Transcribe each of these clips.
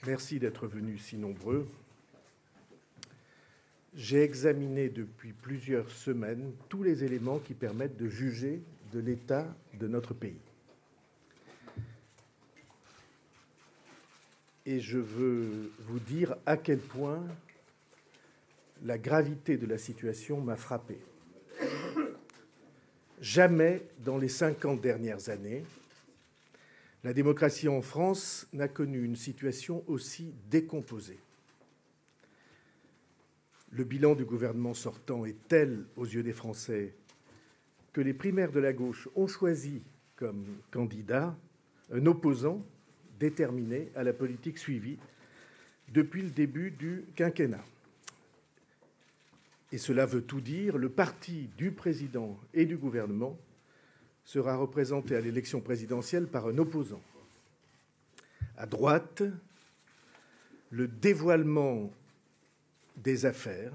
Merci d'être venus si nombreux. J'ai examiné depuis plusieurs semaines tous les éléments qui permettent de juger de l'état de notre pays. Et je veux vous dire à quel point la gravité de la situation m'a frappé. Jamais dans les 50 dernières années, la démocratie en France n'a connu une situation aussi décomposée. Le bilan du gouvernement sortant est tel aux yeux des Français que les primaires de la gauche ont choisi comme candidat un opposant déterminé à la politique suivie depuis le début du quinquennat. Et cela veut tout dire, le parti du président et du gouvernement sera représenté à l'élection présidentielle par un opposant. À droite, le dévoilement des affaires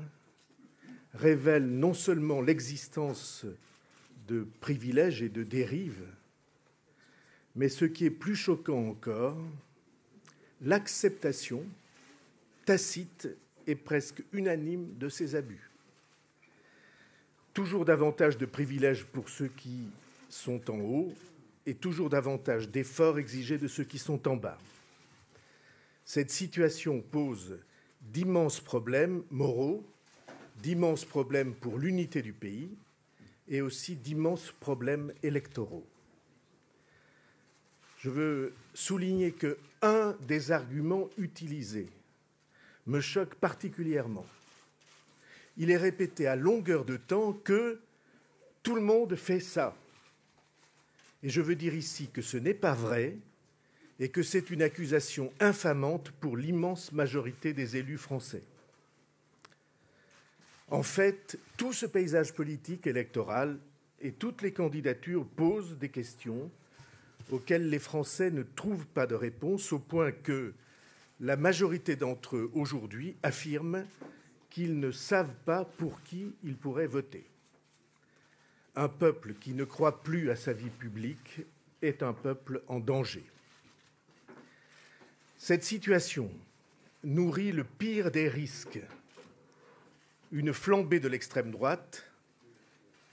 révèle non seulement l'existence de privilèges et de dérives, mais ce qui est plus choquant encore, l'acceptation tacite et presque unanime de ces abus. Toujours davantage de privilèges pour ceux qui sont en haut et toujours davantage d'efforts exigés de ceux qui sont en bas. Cette situation pose d'immenses problèmes moraux, d'immenses problèmes pour l'unité du pays et aussi d'immenses problèmes électoraux. Je veux souligner qu'un des arguments utilisés me choque particulièrement. Il est répété à longueur de temps que tout le monde fait ça. Et je veux dire ici que ce n'est pas vrai et que c'est une accusation infamante pour l'immense majorité des élus français. En fait, tout ce paysage politique électoral et toutes les candidatures posent des questions auxquelles les Français ne trouvent pas de réponse, au point que la majorité d'entre eux aujourd'hui affirment qu'ils ne savent pas pour qui ils pourraient voter. Un peuple qui ne croit plus à sa vie publique est un peuple en danger. Cette situation nourrit le pire des risques, une flambée de l'extrême droite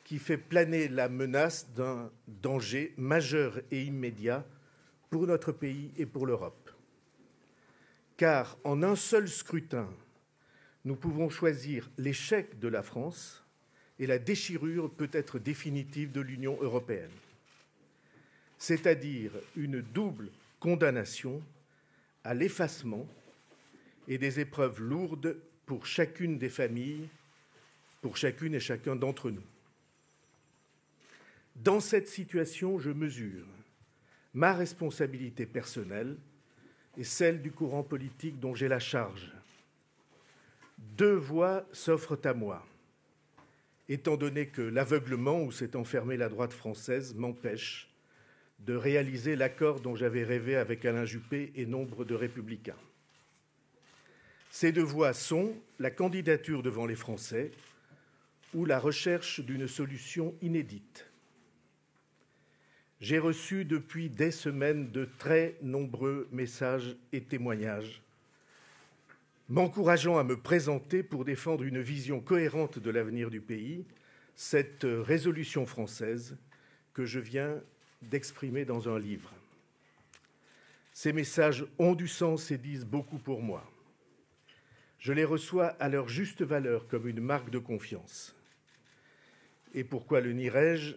qui fait planer la menace d'un danger majeur et immédiat pour notre pays et pour l'Europe. Car en un seul scrutin, nous pouvons choisir l'échec de la France et la déchirure peut-être définitive de l'Union européenne, c'est-à-dire une double condamnation à l'effacement et des épreuves lourdes pour chacune des familles, pour chacune et chacun d'entre nous. Dans cette situation, je mesure ma responsabilité personnelle et celle du courant politique dont j'ai la charge. Deux voies s'offrent à moi, étant donné que l'aveuglement où s'est enfermée la droite française m'empêche de réaliser l'accord dont j'avais rêvé avec Alain Juppé et nombre de républicains. Ces deux voies sont la candidature devant les Français ou la recherche d'une solution inédite. J'ai reçu depuis des semaines de très nombreux messages et témoignages m'encourageant à me présenter pour défendre une vision cohérente de l'avenir du pays, cette résolution française que je viens d'exprimer dans un livre. Ces messages ont du sens et disent beaucoup pour moi. Je les reçois à leur juste valeur comme une marque de confiance. Et pourquoi le nierais-je ?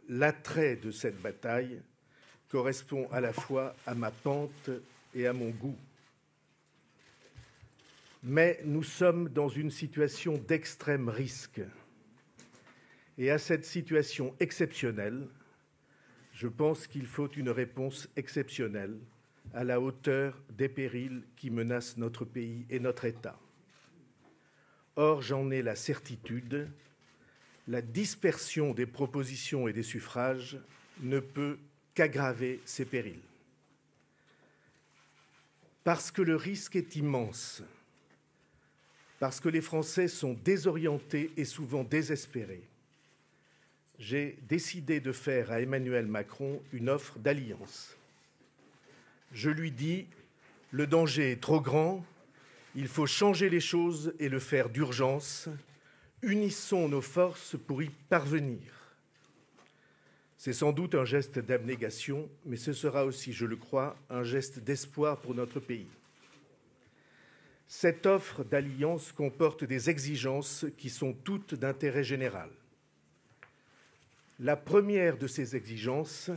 L'attrait de cette bataille correspond à la fois à ma pente et à mon goût. Mais nous sommes dans une situation d'extrême risque. Et à cette situation exceptionnelle, je pense qu'il faut une réponse exceptionnelle à la hauteur des périls qui menacent notre pays et notre État. Or, j'en ai la certitude, la dispersion des propositions et des suffrages ne peut qu'aggraver ces périls. Parce que le risque est immense, parce que les Français sont désorientés et souvent désespérés, j'ai décidé de faire à Emmanuel Macron une offre d'alliance. Je lui dis Le danger est trop grand, il faut changer les choses et le faire d'urgence. Unissons nos forces pour y parvenir. C'est sans doute un geste d'abnégation, mais ce sera aussi, je le crois, un geste d'espoir pour notre pays. Cette offre d'alliance comporte des exigences qui sont toutes d'intérêt général. La première de ces exigences,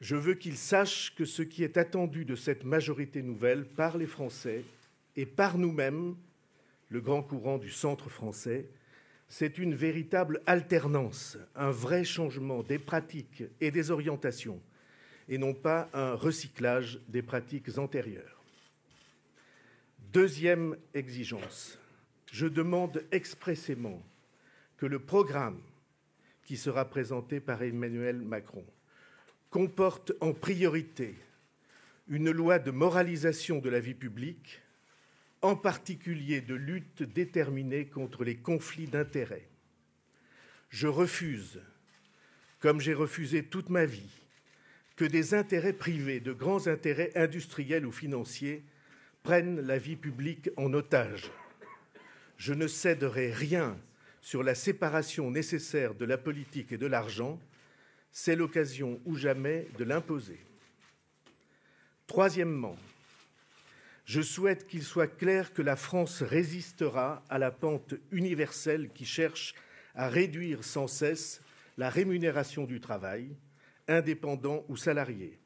je veux qu'ils sachent que ce qui est attendu de cette majorité nouvelle par les Français et par nous-mêmes, le grand courant du centre français, c'est une véritable alternance, un vrai changement des pratiques et des orientations, et non pas un recyclage des pratiques antérieures. Deuxième exigence, je demande expressément que le programme qui sera présenté par Emmanuel Macron comporte en priorité une loi de moralisation de la vie publique, en particulier de lutte déterminée contre les conflits d'intérêts. Je refuse, comme j'ai refusé toute ma vie, que des intérêts privés, de grands intérêts industriels ou financiers, prennent la vie publique en otage. Je ne céderai rien sur la séparation nécessaire de la politique et de l'argent. C'est l'occasion ou jamais de l'imposer. Troisièmement, je souhaite qu'il soit clair que la France résistera à la pente universelle qui cherche à réduire sans cesse la rémunération du travail, indépendant ou salarié.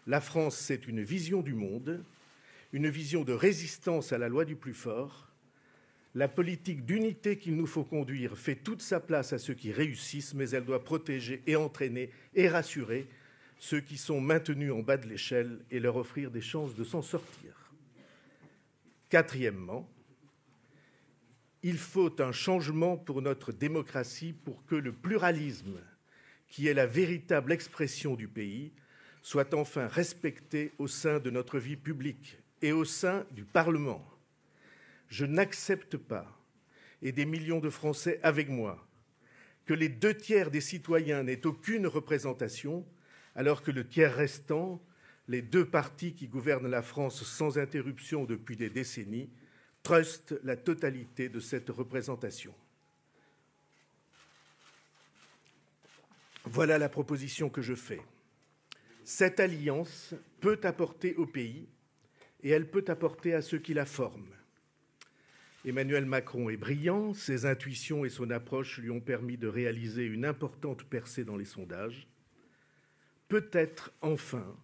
La France, c'est une vision du monde, une vision de résistance à la loi du plus fort. La politique d'unité qu'il nous faut conduire fait toute sa place à ceux qui réussissent, mais elle doit protéger et entraîner et rassurer ceux qui sont maintenus en bas de l'échelle et leur offrir des chances de s'en sortir. Quatrièmement, il faut un changement pour notre démocratie pour que le pluralisme, qui est la véritable expression du pays, soit enfin respecté au sein de notre vie publique et au sein du Parlement. Je n'accepte pas, et des millions de Français avec moi, que les 2/3 des citoyens n'aient aucune représentation, alors que le tiers restant, les deux partis qui gouvernent la France sans interruption depuis des décennies, trustent la totalité de cette représentation. Voilà la proposition que je fais. Cette alliance peut apporter au pays et elle peut apporter à ceux qui la forment. Emmanuel Macron est brillant, ses intuitions et son approche lui ont permis de réaliser une importante percée dans les sondages. Peut-être enfin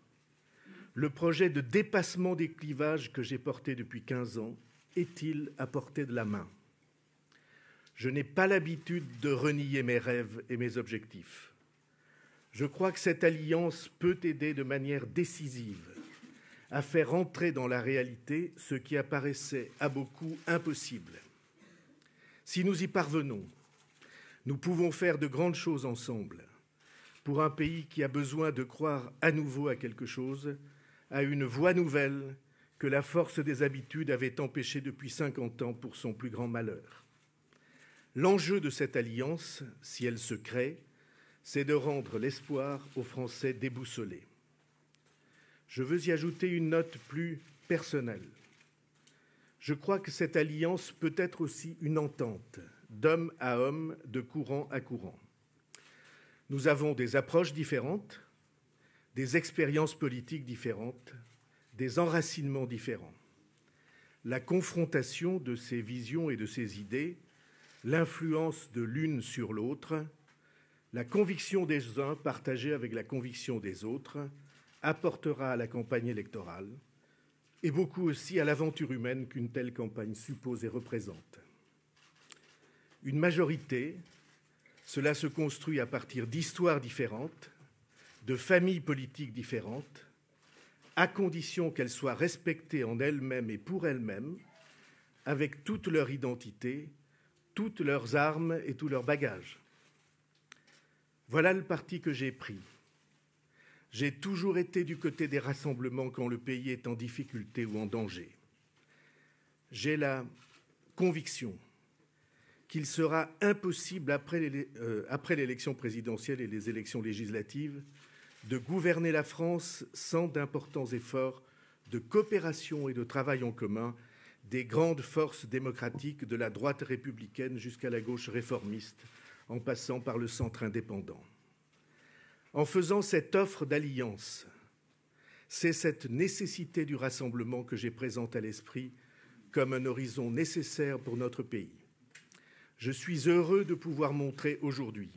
le projet de dépassement des clivages que j'ai porté depuis 15 ans est-il à portée de la main? Je n'ai pas l'habitude de renier mes rêves et mes objectifs. Je crois que cette alliance peut aider de manière décisive à faire entrer dans la réalité ce qui apparaissait à beaucoup impossible. Si nous y parvenons, nous pouvons faire de grandes choses ensemble pour un pays qui a besoin de croire à nouveau à quelque chose, à une voie nouvelle que la force des habitudes avait empêchée depuis 50 ans pour son plus grand malheur. L'enjeu de cette alliance, si elle se crée, c'est de rendre l'espoir aux Français déboussolés. Je veux y ajouter une note plus personnelle. Je crois que cette alliance peut être aussi une entente, d'homme à homme, de courant à courant. Nous avons des approches différentes, des expériences politiques différentes, des enracinements différents. La confrontation de ces visions et de ces idées, l'influence de l'une sur l'autre, la conviction des uns partagée avec la conviction des autres apportera à la campagne électorale et beaucoup aussi à l'aventure humaine qu'une telle campagne suppose et représente. Une majorité, cela se construit à partir d'histoires différentes, de familles politiques différentes, à condition qu'elles soient respectées en elles-mêmes et pour elles-mêmes, avec toute leur identité, toutes leurs armes et tous leurs bagages. Voilà le parti que j'ai pris. J'ai toujours été du côté des rassemblements quand le pays est en difficulté ou en danger. J'ai la conviction qu'il sera impossible, après l'élection présidentielle et les élections législatives, de gouverner la France sans d'importants efforts de coopération et de travail en commun des grandes forces démocratiques de la droite républicaine jusqu'à la gauche réformiste, en passant par le centre indépendant. En faisant cette offre d'alliance, c'est cette nécessité du rassemblement que j'ai présente à l'esprit comme un horizon nécessaire pour notre pays. Je suis heureux de pouvoir montrer aujourd'hui,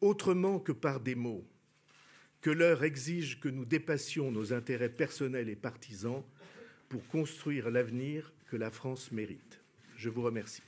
autrement que par des mots, que l'heure exige que nous dépassions nos intérêts personnels et partisans pour construire l'avenir que la France mérite. Je vous remercie.